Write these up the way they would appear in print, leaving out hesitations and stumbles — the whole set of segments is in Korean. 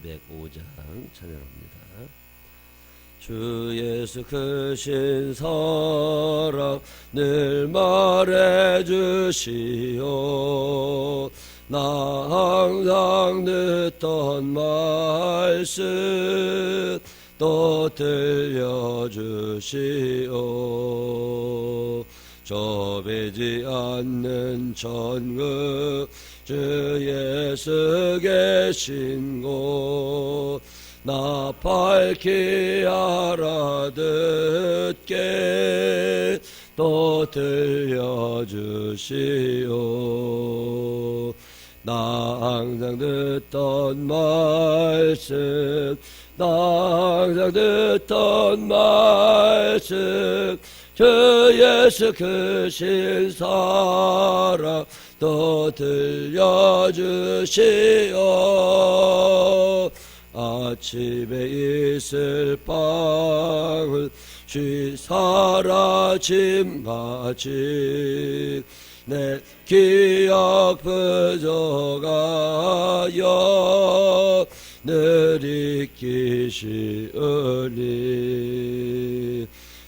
205장 찬양합니다. 주 예수 크신 사랑 늘 말해주시오. 나 항상 듣던 말씀 또 들려주시오. 좁히지 않는 천국 주 예수 계신 곳 나 밝히 알아듣게 또 들려주시오. 나 항상 듣던 말씀 나 항상 듣던 말씀 주 예수 크신 사랑 또 들려주시오. 아침에 있을 빵을 쉬 사라짐같이 내 기억 부족하여 늘 잊기시으니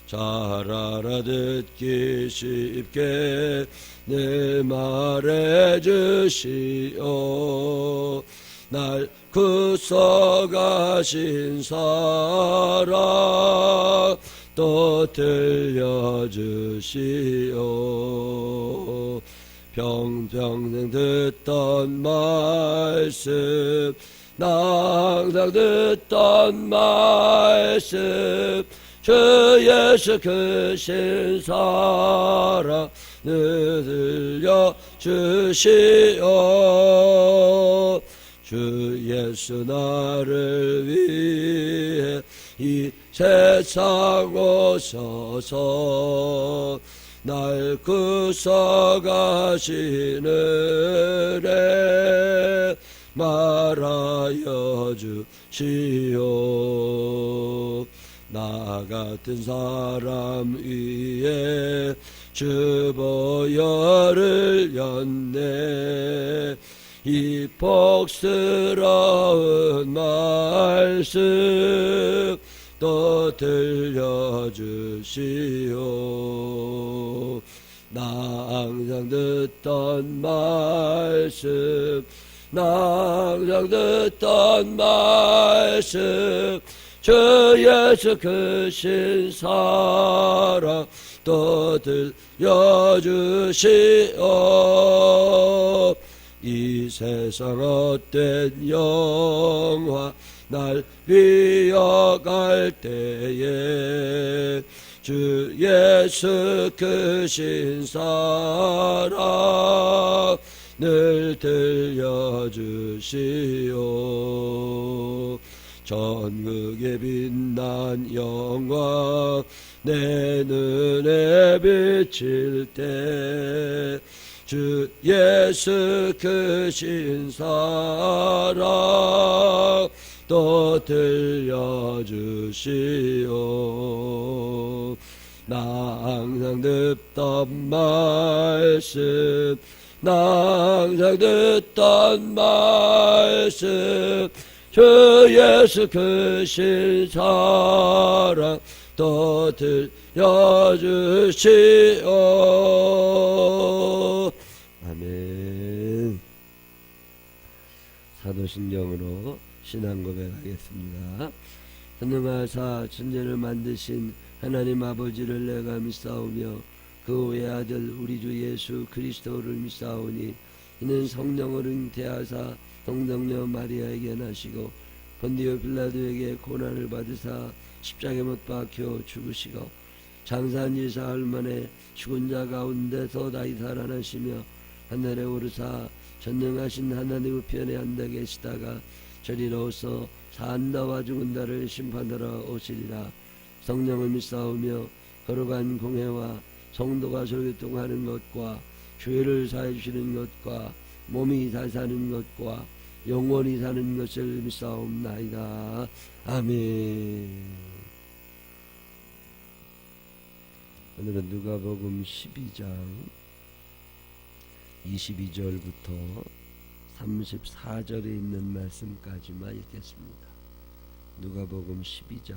잘 알아듣기 쉽게 늘 말해주시오. 날 구속하신 사랑 또 들려주시오. 평생 듣던 말씀 나 항상 듣던 말씀 주 예수 크신 사랑 늘 들려주시오. 주 예수 나를 위해 이 세상 오셔서 날 구속하시는 애 말하여 주시오. 나 같은 사람 위에 주 보혈을 였네. 이 복스러운 말씀 또 들려주시오. 나 항상 듣던 말씀 나 항상 듣던 말씀 주 예수 크신 사랑 또 들려주시오. 이 세상 헛된 영화 날 비어갈 때에 주 예수 크신 사랑 늘 들려주시오. 전국에 빛난 영광 내 눈에 비칠 때 주 예수 크신 사랑 또 들려주시오. 나 항상 듣던 말씀 나 항상 듣던 말씀 주 예수 크신 사랑 또 들려주시오. 아멘. 사도신경으로 신앙 고백하겠습니다. 전능하사 천지를 만드신 하나님 아버지를 내가 믿사오며 그 외아들 우리 주 예수 그리스도를 믿사오니 이는 성령으로 잉태하사 동정녀 마리아에게 나시고 본디오 빌라도에게 고난을 받으사 십자가에 못 박혀 죽으시고 장사한 지 사흘 만에 죽은 자 가운데서 다시 살아나시며 하늘에 오르사 전능하신 하나님 우편에 앉아 계시다가 저리로서 산다와 죽은 자를 심판하러 오시리라. 성령을 믿사오며 거룩한 공회와 성도가 교통하는 것과 죄를 사해 주시는 것과 몸이 다시 사는 것과 영원히 사는 것을 믿사옵나이다. 아멘. 오늘은 누가복음 12장 22절부터 34절에 있는 말씀까지만 읽겠습니다. 누가복음 12장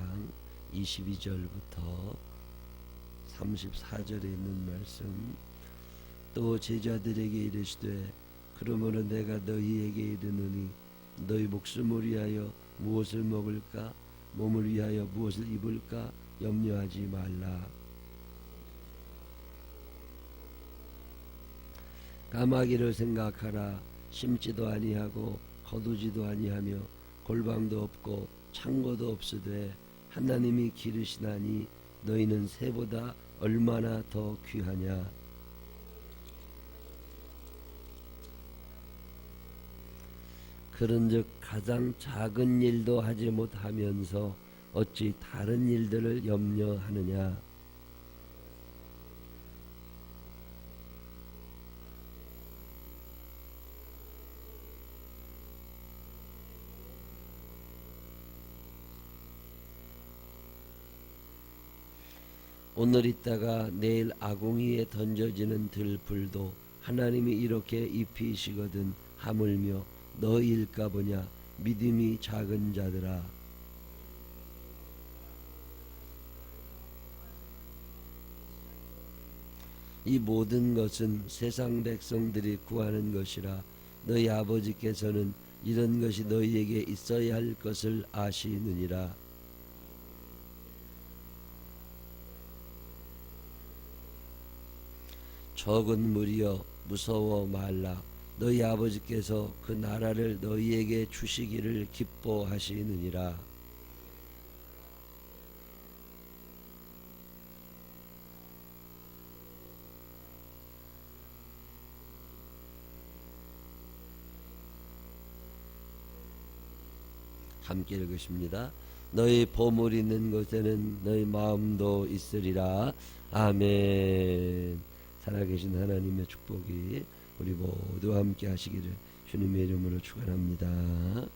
22절부터 34절에 있는 말씀. 또 제자들에게 이르시되 그러므로 내가 너희에게 이르노니 너희 목숨을 위하여 무엇을 먹을까 몸을 위하여 무엇을 입을까 염려하지 말라. 까마귀를 생각하라. 심지도 아니하고 거두지도 아니하며 골방도 없고 창고도 없으되 하나님이 기르시나니 너희는 새보다 얼마나 더 귀하냐. 그런즉 가장 작은 일도 하지 못하면서 어찌 다른 일들을 염려하느냐. 오늘 있다가 내일 아궁이에 던져지는 들불도 하나님이 이렇게 입히시거든 하물며 너희일까 보냐. 믿음이 작은 자들아. 이 모든 것은 세상 백성들이 구하는 것이라 너희 아버지께서는 이런 것이 너희에게 있어야 할 것을 아시느니라. 적은 무리여 무서워 말라. 너희 아버지께서 그 나라를 너희에게 주시기를 기뻐하시느니라. 함께 읽으십니다. 너희 보물 있는 곳에는 너희 마음도 있으리라. 아멘. 살아계신 하나님의 축복이 우리 모두 함께 하시기를 주님의 이름으로 축원합니다.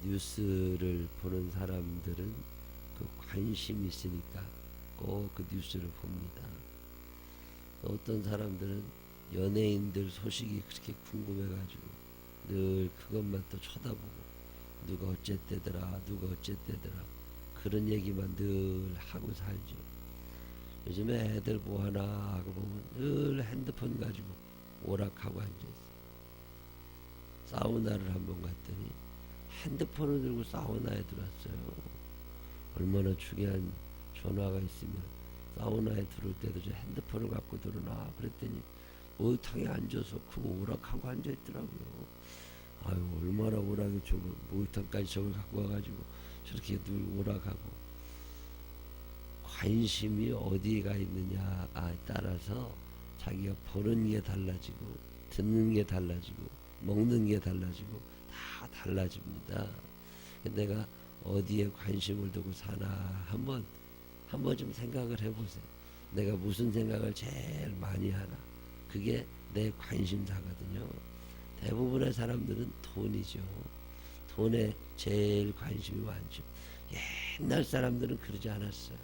뉴스를 보는 사람들은 그 관심이 있으니까 꼭 그 뉴스를 봅니다. 어떤 사람들은 연예인들 소식이 그렇게 궁금해가지고 늘 그것만 또 쳐다보고 누가 어쨌대더라 누가 어쨌대더라 그런 얘기만 늘 하고 살죠. 요즘에 애들 뭐하나 하고 보면 늘 핸드폰 가지고 오락하고 앉아있어. 사우나를 한번 갔더니 핸드폰을 들고 사우나에 들어왔어요. 얼마나 중요한 전화가 있으면 사우나에 들어올 때도 저 핸드폰을 갖고 들어나. 그랬더니 목욕탕에 앉아서 그거 오락하고 앉아있더라고요. 아유 얼마나 오락이 저거 목욕탕까지 저걸 갖고 와가지고 저렇게 늘 오락하고. 관심이 어디가 있느냐에 따라서 자기가 보는 게 달라지고 듣는 게 달라지고 먹는 게 달라지고 다 달라집니다. 내가 어디에 관심을 두고 사나 한번 좀 생각을 해보세요. 내가 무슨 생각을 제일 많이 하나. 그게 내 관심사거든요. 대부분의 사람들은 돈이죠. 돈에 제일 관심이 많죠. 옛날 사람들은 그러지 않았어요.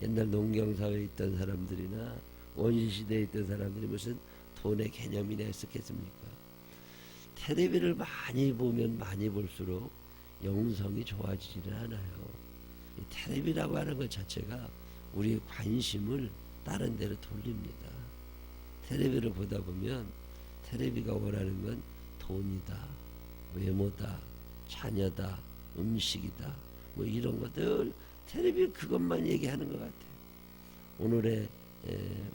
옛날 농경사회에 있던 사람들이나 원시시대에 있던 사람들이 무슨 돈의 개념이나 했었겠습니까? 텔레비를 많이 보면 많이 볼수록 영성이 좋아지지는 않아요. 이 텔레비라고 하는 것 자체가 우리의 관심을 다른 데로 돌립니다. 텔레비를 보다 보면 텔레비가 원하는 건 돈이다, 외모다, 자녀다, 음식이다, 뭐 이런 것들 텔레비 그것만 얘기하는 것 같아요. 오늘의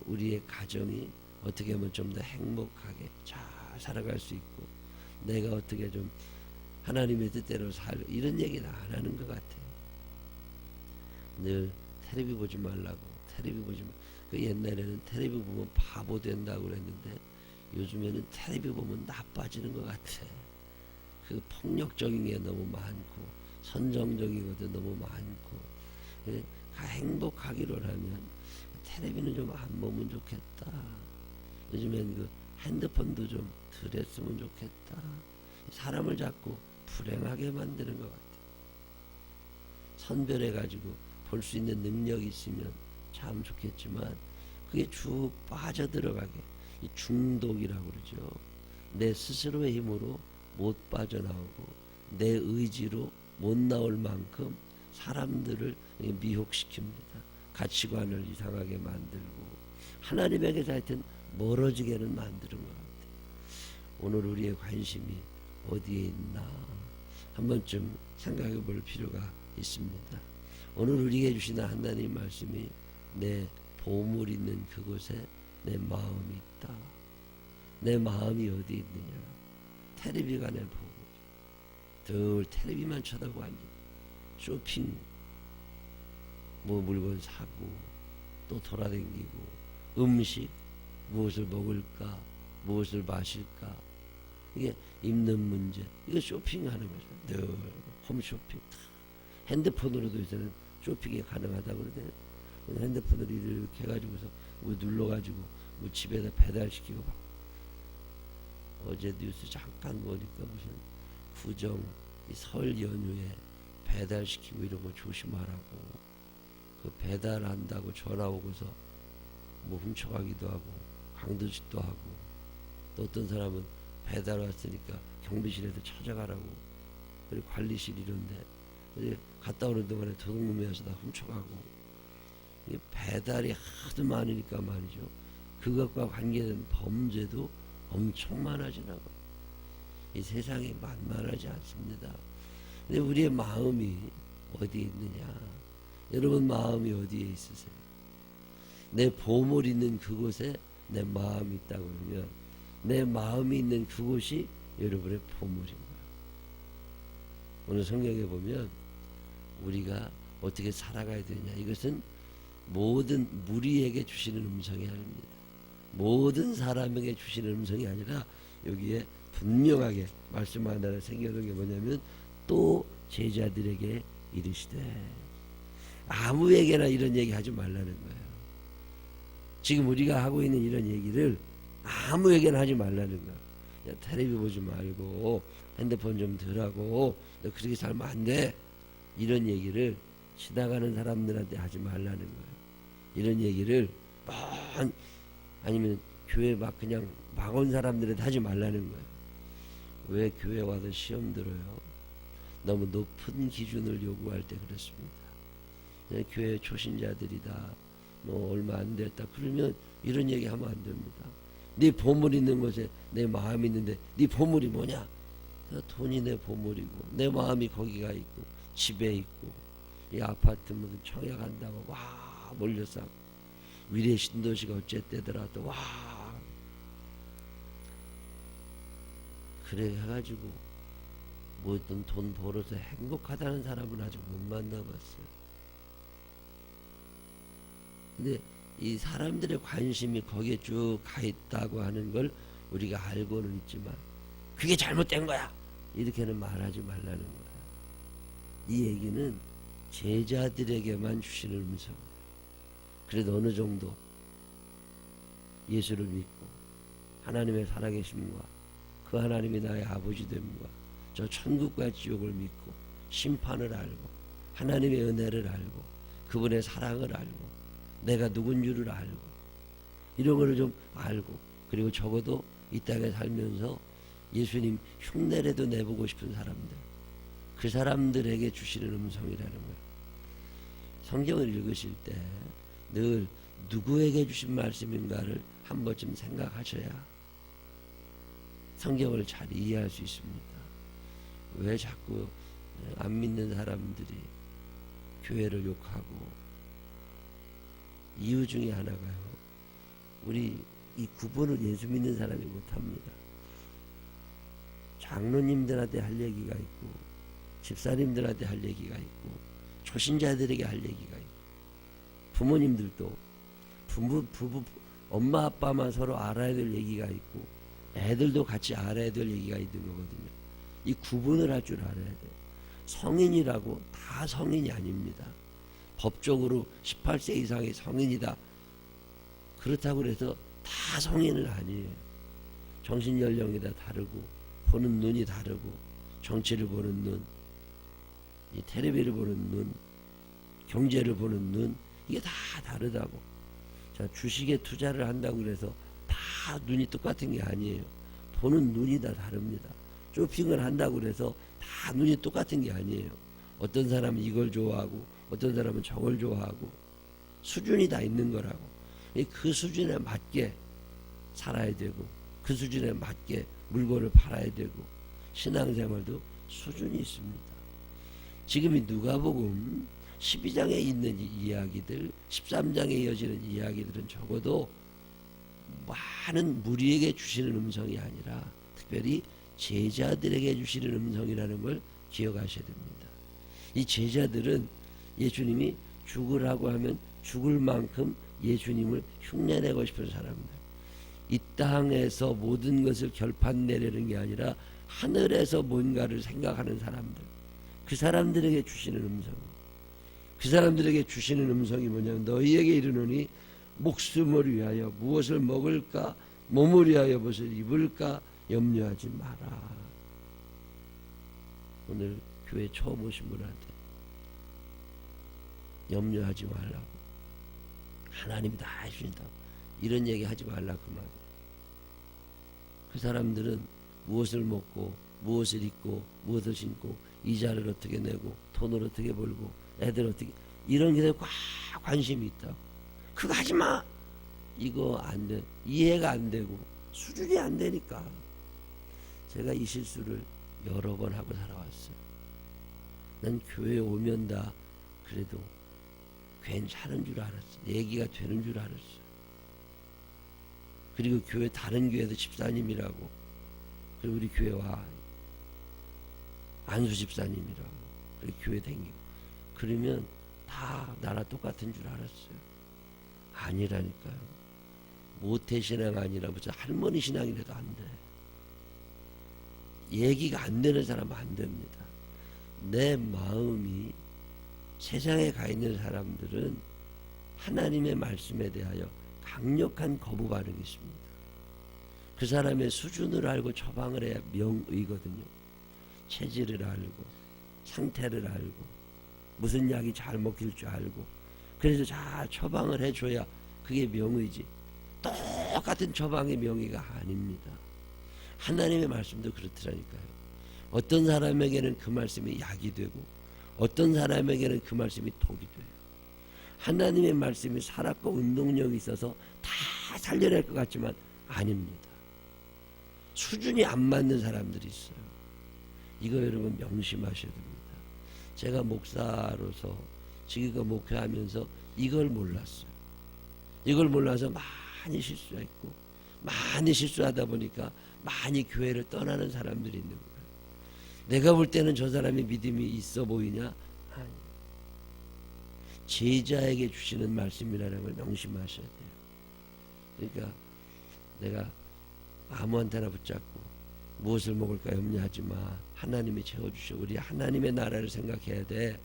우리의 가정이 어떻게 하면 좀 더 행복하게 잘 살아갈 수 있고 내가 어떻게 좀 하나님의 뜻대로 살 이런 얘기는 안 하는 것 같아요. 늘 텔레비 보지 말라고 텔레비 보지 말. 그 옛날에는 텔레비 보면 바보 된다고 그랬는데 요즘에는 텔레비 보면 나빠지는 것 같아. 그 폭력적인 게 너무 많고 선정적인 것도 너무 많고. 행복하기로 하면 텔레비는 좀 안 보면 좋겠다. 요즘엔 그 핸드폰도 좀 덜 했으면 좋겠다. 사람을 자꾸 불행하게 만드는 것 같아요. 선별해 가지고 볼 수 있는 능력이 있으면 참 좋겠지만 그게 쭉 빠져들어가게 이 중독이라고 그러죠. 내 스스로의 힘으로 못 빠져나오고 내 의지로 못 나올 만큼 사람들을 미혹시킵니다. 가치관을 이상하게 만들고 하나님에게서 하여튼 멀어지게는 만드는 것 같아요. 오늘 우리의 관심이 어디에 있나 한 번쯤 생각해 볼 필요가 있습니다. 오늘 우리에게 주시는 하나님 말씀이 내 보물 있는 그곳에 내 마음이 있다. 내 마음이 어디 있느냐. 텔레비가 내 보물. 늘 텔레비만 쳐다보고 앉아. 쇼핑 뭐 물건 사고 또 돌아다니고 음식 무엇을 먹을까 무엇을 마실까 이게 입는 문제 이거 쇼핑하는 거죠. 늘 홈쇼핑 핸드폰으로도 이제는 쇼핑이 가능하다고 그러대요. 핸드폰으로 이렇게 해가지고서 뭐 눌러가지고 뭐 집에다 배달시키고 막. 어제 뉴스 잠깐 보니까 무슨 구정 설 연휴에 배달시키고 이런 거 조심하라고. 그 배달한다고 전화 오고서 뭐 훔쳐가기도 하고 강도짓도 하고 또 어떤 사람은 배달 왔으니까 경비실에도 찾아가라고 그리고 관리실 이런데 갔다 오는 동안에 도둑놈이어서 다 훔쳐가고 배달이 하도 많으니까 말이죠. 그것과 관계된 범죄도 엄청 많아지라고. 이 세상이 만만하지 않습니다. 근데 우리의 마음이 어디에 있느냐. 여러분 마음이 어디에 있으세요? 내 보물 있는 그곳에 내 마음이 있다고 그러면 내 마음이 있는 그곳이 여러분의 보물인 거예요. 오늘 성경에 보면 우리가 어떻게 살아가야 되냐. 이것은 모든 무리에게 주시는 음성이 아닙니다. 모든 사람에게 주시는 음성이 아니라 여기에 분명하게 말씀하는 생겨난 게 뭐냐면 또 제자들에게 이르시되 아무에게나 이런 얘기 하지 말라는 거예요. 지금 우리가 하고 있는 이런 얘기를 아무에게나 하지 말라는 거예요. 야, 텔레비 보지 말고 핸드폰 좀 덜하고 너 그렇게 살면 안 돼. 이런 얘기를 지나가는 사람들한테 하지 말라는 거예요. 이런 얘기를 아니면 교회 막 그냥 막 온 사람들한테 하지 말라는 거예요. 왜 교회 와서 시험 들어요? 너무 높은 기준을 요구할 때 그렇습니다. 교회 초신자들이다. 뭐 얼마 안 됐다. 그러면 이런 얘기 하면 안 됩니다. 네 보물 있는 곳에 내 마음이 있는데 네 보물이 뭐냐? 돈이 내 보물이고 내 마음이 거기가 있고 집에 있고 이 아파트 무슨 청약한다고 와 몰려서 위례 신도시가 어쨌대더라도 와 그래 해가지고 뭐든 돈 벌어서 행복하다는 사람은 아직 못 만나봤어요. 근데 이 사람들의 관심이 거기에 쭉 가 있다고 하는 걸 우리가 알고는 있지만 그게 잘못된 거야 이렇게는 말하지 말라는 거야. 이 얘기는 제자들에게만 주시는 음성. 그래도 어느 정도 예수를 믿고 하나님의 살아계심과 그 하나님이 나의 아버지 됨과 저 천국과 지옥을 믿고 심판을 알고 하나님의 은혜를 알고 그분의 사랑을 알고 내가 누군 줄을 알고 이런 거를 좀 알고 그리고 적어도 이 땅에 살면서 예수님 흉내라도 내보고 싶은 사람들 그 사람들에게 주시는 음성이라는 거예요. 성경을 읽으실 때 늘 누구에게 주신 말씀인가를 한 번쯤 생각하셔야 성경을 잘 이해할 수 있습니다. 왜 자꾸 안 믿는 사람들이 교회를 욕하고 이유 중에 하나가요. 우리 이 구분을 예수 믿는 사람이 못합니다. 장로님들한테 할 얘기가 있고 집사님들한테 할 얘기가 있고 초신자들에게 할 얘기가 있고 부모님들도 부부 엄마 아빠만 서로 알아야 될 얘기가 있고 애들도 같이 알아야 될 얘기가 있는 거거든요. 이 구분을 할 줄 알아야 돼요. 성인이라고 다 성인이 아닙니다. 법적으로 18세 이상의 성인이다. 그렇다고 해서 다 성인은 아니에요. 정신연령이 다 다르고 보는 눈이 다르고 정치를 보는 눈, 이 텔레비를 보는 눈, 경제를 보는 눈 이게 다 다르다고. 자, 주식에 투자를 한다고 그래서 다 다 눈이 똑같은 게 아니에요. 보는 눈이 다 다릅니다. 쇼핑을 한다고 해서 다 눈이 똑같은 게 아니에요. 어떤 사람은 이걸 좋아하고 어떤 사람은 저걸 좋아하고 수준이 다 있는 거라고. 그 수준에 맞게 살아야 되고 그 수준에 맞게 물건을 팔아야 되고 신앙생활도 수준이 있습니다. 지금 이 누가복음 12장에 있는 이야기들 13장에 이어지는 이야기들은 적어도 많은 무리에게 주시는 음성이 아니라 특별히 제자들에게 주시는 음성이라는 걸 기억하셔야 됩니다. 이 제자들은 예수님이 죽으라고 하면 죽을 만큼 예수님을 흉내내고 싶은 사람들, 이 땅에서 모든 것을 결판 내려는 게 아니라 하늘에서 뭔가를 생각하는 사람들, 그 사람들에게 주시는 음성, 그 사람들에게 주시는 음성이 뭐냐면 너희에게 이르노니 목숨을 위하여 무엇을 먹을까, 몸을 위하여 무엇을 입을까 염려하지 마라. 오늘 교회 처음 오신 분한테 염려하지 말라고, 하나님이 다 해주신다, 이런 얘기 하지 말라 그 말. 그 사람들은 무엇을 먹고 무엇을 입고 무엇을 신고 이자를 어떻게 내고 돈을 어떻게 벌고 애들 어떻게, 이런 게 꽉 관심이 있다고. 그거 하지마, 이거 안 돼, 이해가 안 되고 수준이 안 되니까. 제가 이 실수를 여러 번 하고 살아왔어요. 난 교회에 오면 다 그래도 괜찮은 줄 알았어, 얘기가 되는 줄 알았어. 그리고 교회 다른 교회도 집사님이라고, 그리고 우리 교회 와 안수 집사님이라고, 그리고 교회 댕기고 그러면 다 나랑 똑같은 줄 알았어요. 아니라니까요. 모태신앙 아니라 무슨 할머니 신앙이라도 안 돼. 얘기가 안 되는 사람은 안 됩니다. 내 마음이 세상에 가 있는 사람들은 하나님의 말씀에 대하여 강력한 거부 반응이 있습니다. 그 사람의 수준을 알고 처방을 해야 명의거든요. 체질을 알고 상태를 알고 무슨 약이 잘 먹힐 줄 알고, 그래서 잘 처방을 해줘야 그게 명의지, 똑같은 처방의 명의가 아닙니다. 하나님의 말씀도 그렇더라니까요. 어떤 사람에게는 그 말씀이 약이 되고 어떤 사람에게는 그 말씀이 독이 돼요. 하나님의 말씀이 살았고 운동력이 있어서 다 살려낼 것 같지만 아닙니다. 수준이 안 맞는 사람들이 있어요. 이거 여러분 명심하셔야 됩니다. 제가 목사로서 지금껏 목회하면서 이걸 몰랐어요. 이걸 몰라서 많이 실수했고 많이 실수하다 보니까 많이 교회를 떠나는 사람들이 있는 거예요. 내가 볼 때는 저 사람이 믿음이 있어 보이냐? 아니. 제자에게 주시는 말씀이라는 걸 명심하셔야 돼요. 그러니까 내가 아무한테나 붙잡고 무엇을 먹을까 염려하지 마. 하나님이 채워주셔. 우리 하나님의 나라를 생각해야 돼.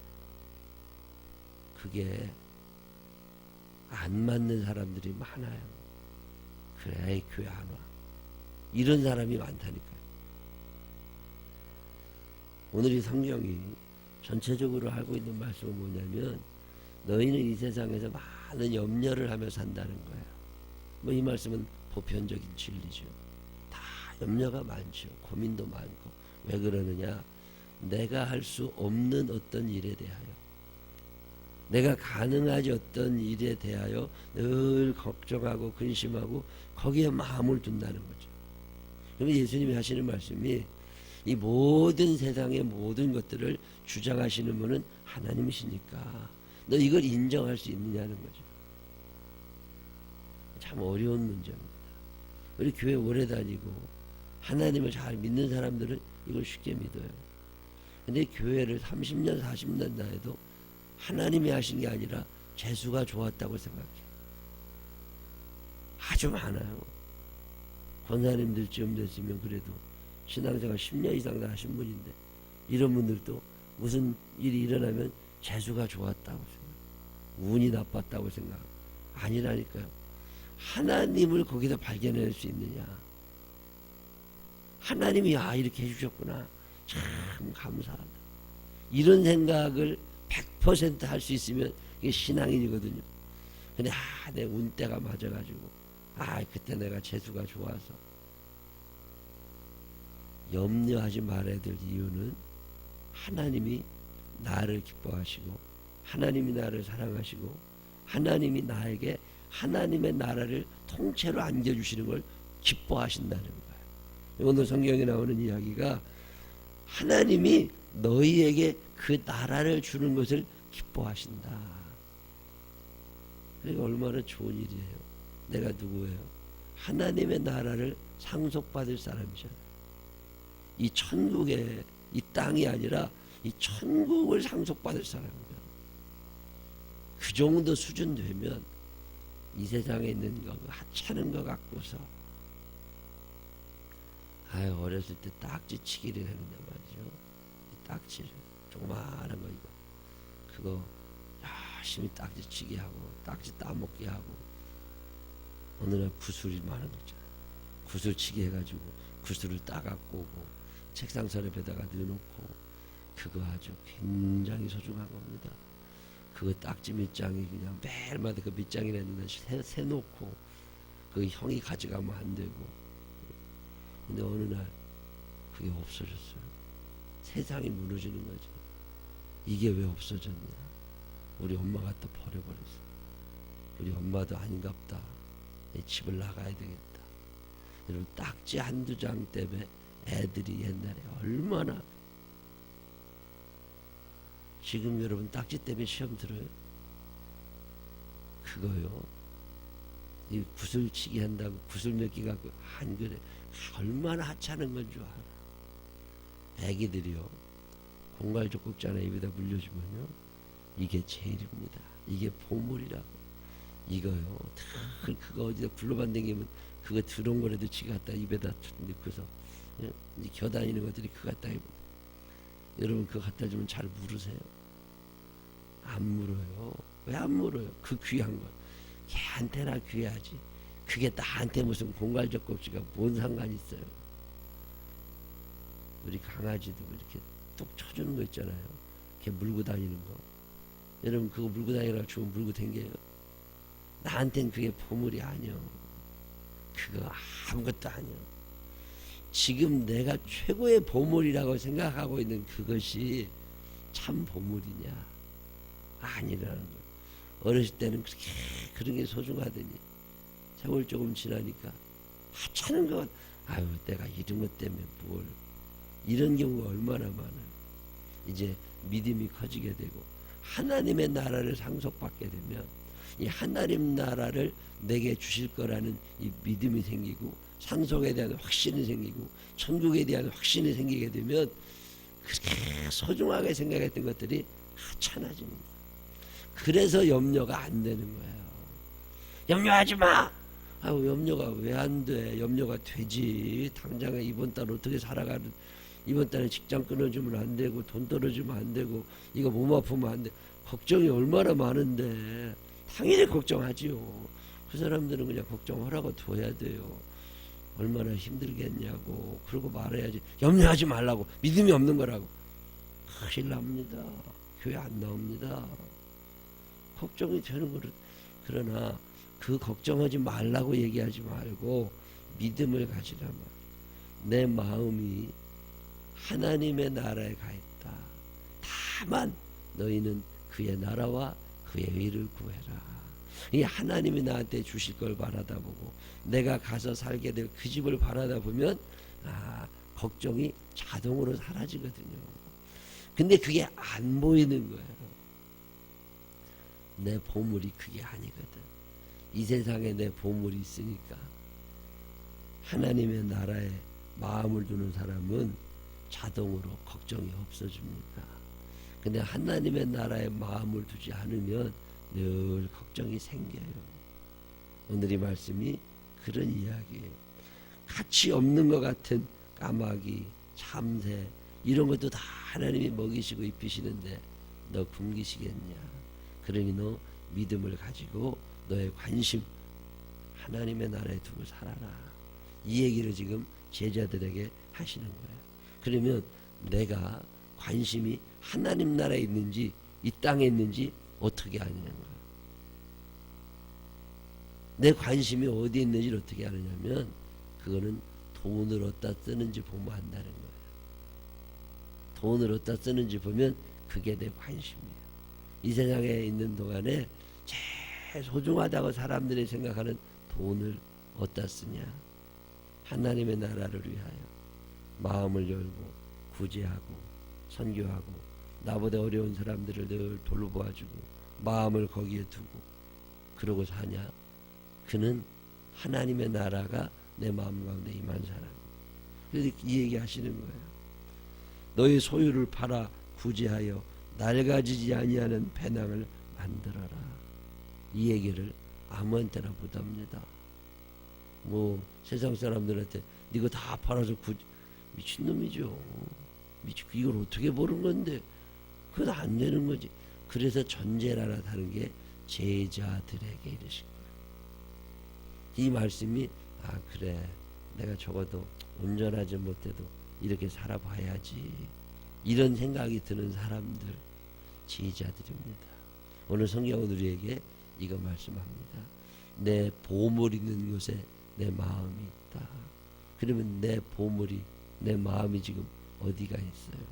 그게 안 맞는 사람들이 많아요. 그래, 교회 안 와. 이런 사람이 많다니까요. 오늘 이 성경이 전체적으로 하고 있는 말씀은 뭐냐면 너희는 이 세상에서 많은 염려를 하며 산다는 거예요. 뭐 이 말씀은 보편적인 진리죠. 다 염려가 많죠. 고민도 많고. 왜 그러느냐? 내가 할 수 없는 어떤 일에 대하여, 내가 가능하지 어떤 일에 대하여 늘 걱정하고 근심하고 거기에 마음을 둔다는 거죠. 그러면 예수님이 하시는 말씀이 이 모든 세상의 모든 것들을 주장하시는 분은 하나님이시니까 너 이걸 인정할 수 있느냐는 거죠. 참 어려운 문제입니다. 우리 교회 오래 다니고 하나님을 잘 믿는 사람들은 이걸 쉽게 믿어요. 근데 교회를 30년 40년 다해도 하나님이 하신 게 아니라 재수가 좋았다고 생각해요. 아주 많아요. 권사님들쯤 됐으면 그래도 신앙생활 10년 이상 다 하신 분인데 이런 분들도 무슨 일이 일어나면 재수가 좋았다고 생각, 운이 나빴다고 생각. 아니라니까요. 하나님을 거기서 발견할 수 있느냐. 하나님이 이렇게 해주셨구나, 참 감사하다, 이런 생각을 100% 할 수 있으면 이게 신앙인이거든요. 근데 내 운때가 맞아가지고 그때 내가 재수가 좋아서. 염려하지 말아야 될 이유는 하나님이 나를 기뻐하시고 하나님이 나를 사랑하시고 하나님이 나에게 하나님의 나라를 통째로 안겨주시는 걸 기뻐하신다는 거예요. 오늘 성경에 나오는 이야기가 하나님이 너희에게 그 나라를 주는 것을 기뻐하신다. 그러니까 얼마나 좋은 일이에요. 내가 누구예요? 하나님의 나라를 상속받을 사람이잖아요. 이 천국의 이 땅이 아니라 이 천국을 상속받을 사람이다. 그 정도 수준 되면 이 세상에 있는 거 하찮은 거 갖고서 어렸을 때 딱지 치기를 했는데 말이죠. 이 딱지를 조그마한 거 이거 그거 열심히 딱지 치기 하고 딱지 따먹기 하고 어느 날 구슬이 많은 거 있잖아요. 구슬 치기 해가지고 구슬을 따갖고 오고 책상 서랍에다가 넣어놓고 그거 아주 굉장히 소중한 겁니다. 그거 딱지 밑장이 그냥 매일마다 그 밑장이라 있는 세놓고 그 형이 가져가면 안 되고. 근데 어느 날 그게 없어졌어요. 세상이 무너지는 거지. 이게 왜 없어졌냐? 우리 엄마가 또 버려버렸어. 우리 엄마도 아닌갑다. 집을 나가야 되겠다. 여러분 딱지 한두 장 때문에 애들이 옛날에 얼마나. 지금 여러분 딱지 때문에 시험 들어요? 그거요. 이 구슬치기 한다고 구슬 몇 개 갖고 안 그래. 얼마나 하찮은 건 줄 알아. 애기들이요. 공갈 젖꼭지 하나 입에다 물려주면요. 이게 제일입니다. 이게 보물이라고. 이거요. 그거 어디다 굴러만 다니면 그거 들어온 거라도 지가 갖다 입에다 넣고서 이제 겨다니는 것들이 그거 갖다 입어. 여러분 그거 갖다 주면 잘 물으세요? 안 물어요. 왜 안 물어요? 그 귀한 걸. 걔한테나 귀하지. 그게 나한테 무슨 공갈 젖꼭지가 뭔 상관이 있어요. 우리 강아지도 이렇게 뚝 쳐주는 거 있잖아요. 걔 물고 다니는 거. 여러분 그거 물고 다니라고 주면 물고 댕겨요. 나한텐 그게 보물이 아니요. 그거 아무것도 아니요. 지금 내가 최고의 보물이라고 생각하고 있는 그것이 참 보물이냐? 아니라는 거예요. 어렸을 때는 그렇게 그런 게 소중하더니 세월 조금 지나니까 하찮은 것, 내가 이런 것 때문에 뭘, 이런 경우가 얼마나 많아요. 이제 믿음이 커지게 되고 하나님의 나라를 상속받게 되면 이 하나님 나라를 내게 주실 거라는 이 믿음이 생기고 상속에 대한 확신이 생기고 천국에 대한 확신이 생기게 되면 그렇게 소중하게 생각했던 것들이 하찮아집니다. 그래서 염려가 안 되는 거예요. 염려하지 마. 염려가 왜 안 돼? 염려가 되지. 당장에 이번 달 어떻게 살아가는, 이번 달에 직장 끊어주면 안 되고 돈 떨어지면 안 되고 이거 몸 아프면 안 돼. 걱정이 얼마나 많은데 당연히 걱정하지요. 그 사람들은 그냥 걱정하라고 둬야 돼요. 얼마나 힘들겠냐고. 그러고 말해야지. 염려하지 말라고. 믿음이 없는 거라고. 큰일 납니다. 교회 안 나옵니다. 걱정이 되는 거를. 그러나 그 걱정하지 말라고 얘기하지 말고 믿음을 가지라 말. 내 마음이 하나님의 나라에 가 있다. 다만 너희는 그의 나라와 그의 의를 구해라. 이 하나님이 나한테 주실 걸 바라다 보고 내가 가서 살게 될 그 집을 바라다 보면 걱정이 자동으로 사라지거든요. 근데 그게 안 보이는 거예요. 내 보물이 그게 아니거든. 이 세상에 내 보물이 있으니까. 하나님의 나라에 마음을 두는 사람은 자동으로 걱정이 없어집니다. 근데 하나님의 나라에 마음을 두지 않으면 늘 걱정이 생겨요. 오늘 이 말씀이 그런 이야기예요. 가치 없는 것 같은 까마귀, 참새 이런 것도 다 하나님이 먹이시고 입히시는데 너 굶기시겠냐? 그러니 너 믿음을 가지고 너의 관심 하나님의 나라에 두고 살아라. 이 얘기를 지금 제자들에게 하시는 거예요. 그러면 내가 관심이 하나님 나라에 있는지 이 땅에 있는지 어떻게 아느냐는 거예요. 내 관심이 어디에 있는지를 어떻게 아느냐면 그거는 돈을 어디다 쓰는지 보면 안다는 거예요. 돈을 어디다 쓰는지 보면 그게 내 관심이에요. 이 세상에 있는 동안에 제일 소중하다고 사람들이 생각하는 돈을 어디다 쓰냐? 하나님의 나라를 위하여 마음을 열고 구제하고 선교하고 나보다 어려운 사람들을 늘 돌보아주고 마음을 거기에 두고 그러고 사냐? 그는 하나님의 나라가 내 마음 가운데 임한 사람. 그래서 이 얘기 하시는 거예요. 너희 소유를 팔아 구제하여 낡아지지 아니하는 배낭을 만들어라. 이 얘기를 아무한테나 못합니다. 뭐 세상 사람들한테 이거 다 팔아서 미친놈이죠. 이걸 어떻게 버는 건데 그건 안 되는 거지. 그래서 전제를 다른 게 제자들에게 이르신 거예요. 이 말씀이 그래 내가 적어도 온전하지 못해도 이렇게 살아봐야지 이런 생각이 드는 사람들 제자들입니다. 오늘 성경은 우리에게 이거 말씀합니다. 내 보물 있는 곳에 내 마음이 있다. 그러면 내 보물이 내 마음이 지금 어디가 있어요?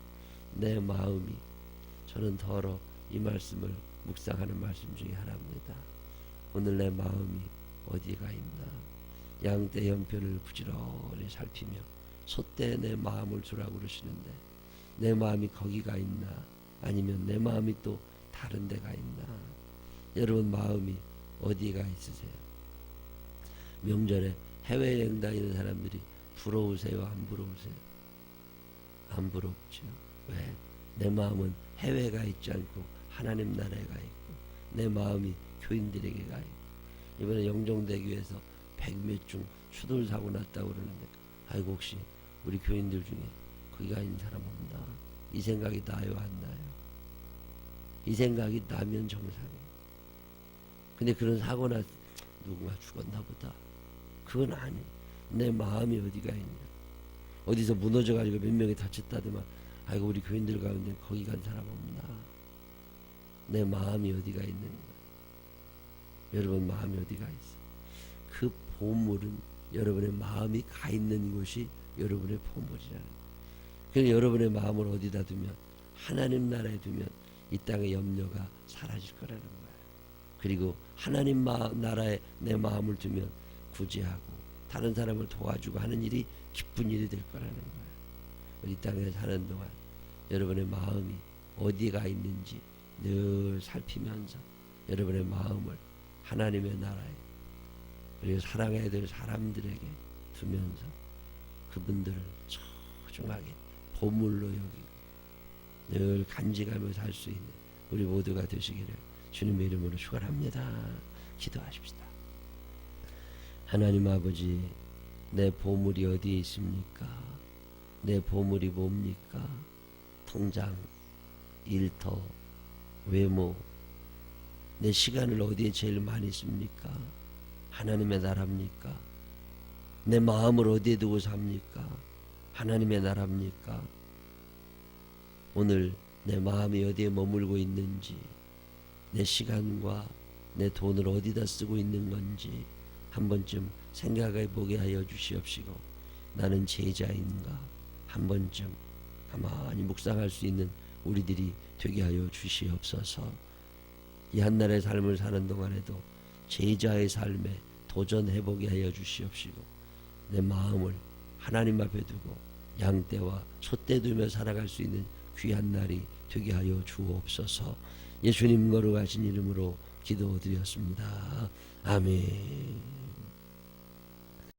내 마음이 저는 더러 이 말씀을 묵상하는 말씀 중에 하나입니다. 오늘 내 마음이 어디가 있나? 양떼 형편을 부지런히 살피며 소떼에 내 마음을 주라고 그러시는데 내 마음이 거기가 있나? 아니면 내 마음이 또 다른 데가 있나? 여러분 마음이 어디가 있으세요? 명절에 해외여행 다니는 사람들이 부러우세요? 안 부러우세요? 안 부럽죠. 왜? 내 마음은 해외가 있지 않고 하나님 나라에 가 있고 내 마음이 교인들에게 가 있고 이번에 영종대교에서 100몇 중 추돌 사고 났다고 그러는데 아이고 혹시 우리 교인들 중에 거기 가 있는 사람 없나? 이 생각이 나요 안 나요? 이 생각이 나면 정상이에요. 근데 그런 사고 났 누군가 죽었나 보다. 그건 아니에요. 내 마음이 어디가 있냐? 어디서 무너져가지고 몇 명이 다쳤다더만 아이고 우리 교인들 가운데 거기 간 사람 없나? 내 마음이 어디가 있는 거야? 여러분 마음이 어디가 있어? 그 보물은 여러분의 마음이 가 있는 곳이 여러분의 보물이라는 거예요. 그래서 여러분의 마음을 어디다 두면 하나님 나라에 두면 이 땅의 염려가 사라질 거라는 거예요. 그리고 하나님 나라에 내 마음을 두면 구제하고 다른 사람을 도와주고 하는 일이 기쁜 일이 될 거라는 거예요. 이 땅에 사는 동안 여러분의 마음이 어디가 있는지 늘 살피면서 여러분의 마음을 하나님의 나라에 그리고 사랑해야 될 사람들에게 두면서 그분들을 소중하게 보물로 여기고 늘 간직하며 살 수 있는 우리 모두가 되시기를 주님의 이름으로 축원합니다. 기도하십시다. 하나님 아버지, 내 보물이 어디에 있습니까? 내 보물이 뭡니까? 통장, 일터, 외모, 내 시간을 어디에 제일 많이 씁니까? 하나님의 나라입니까? 내 마음을 어디에 두고 삽니까? 하나님의 나라입니까? 오늘 내 마음이 어디에 머물고 있는지, 내 시간과 내 돈을 어디다 쓰고 있는 건지 한 번쯤 생각해 보게 하여 주시옵시고, 나는 제자인가 한 번쯤 가만히 묵상할 수 있는 우리들이 되게 하여 주시옵소서. 이 한날의 삶을 사는 동안에도 제자의 삶에 도전해 보게 하여 주시옵시고, 내 마음을 하나님 앞에 두고 양떼와 소떼 두며 살아갈 수 있는 귀한 날이 되게 하여 주옵소서. 예수님 거룩하신 이름으로 기도드렸습니다. 아멘.